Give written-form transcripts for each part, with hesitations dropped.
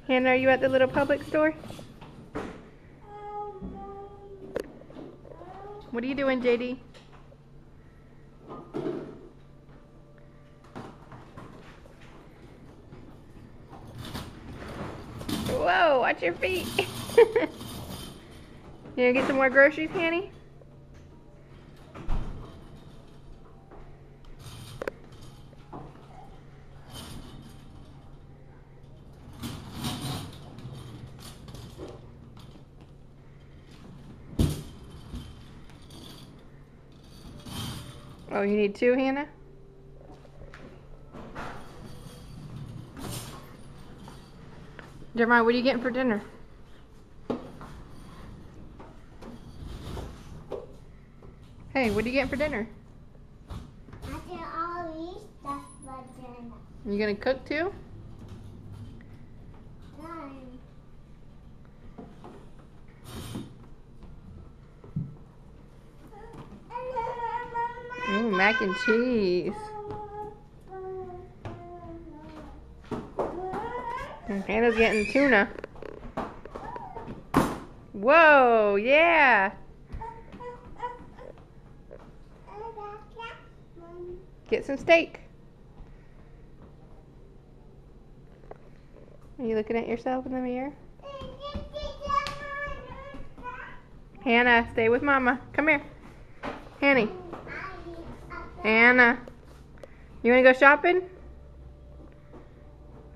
Hannah, are you at the little Publix store? What are you doing, JD? Whoa, watch your feet. You gonna get some more groceries, Hanny? Oh, you need two, Hannah? Jeremiah, what are you getting for dinner? Hey, what are you getting for dinner? I can all eat stuff for dinner. You gonna cook too? Ooh, mac and cheese. And Hannah's getting tuna. Whoa, yeah. Get some steak. Are you looking at yourself in the mirror? Hannah, stay with Mama. Come here. Hanny. Hannah. You want to go shopping?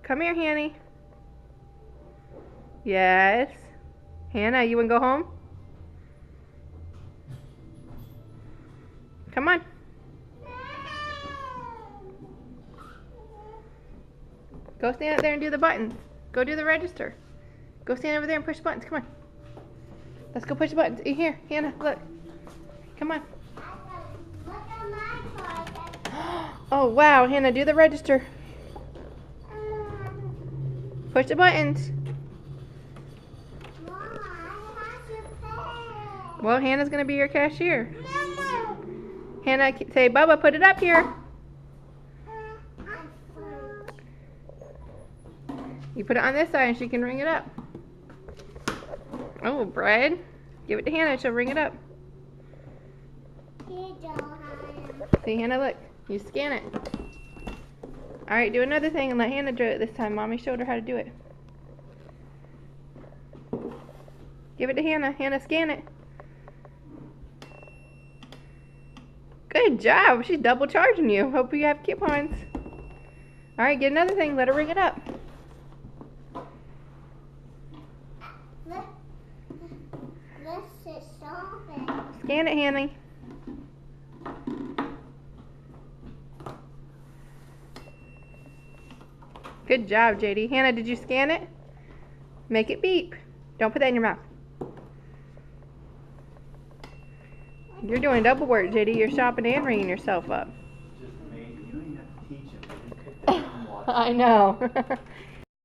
Come here, Hanny. Yes. Hannah, you want to go home? Come on. Go stand up there and do the buttons. Go do the register. Go stand over there and push the buttons. Come on. Let's go push the buttons. Here, Hannah, look. Come on. Oh, wow. Hannah, do the register. Push the buttons. Well, Hannah's going to be your cashier. Hannah, say, Bubba, put it up here. You put it on this side and she can ring it up. Oh, bread. Give it to Hannah, she'll ring it up. See, Hannah, look. You scan it. Alright, do another thing and let Hannah do it this time. Mommy showed her how to do it. Give it to Hannah. Hannah, scan it. Good job. She's double charging you. Hope you have coupons. Alright, get another thing. Let her ring it up. Scan it, Hanny. Good job, JD. Hannah, did you scan it? Make it beep. Don't put that in your mouth. You're doing double work, JD. You're shopping and ringing yourself up. Just amazing. You don't even have to teach them. They just pick that up and watch it. I know.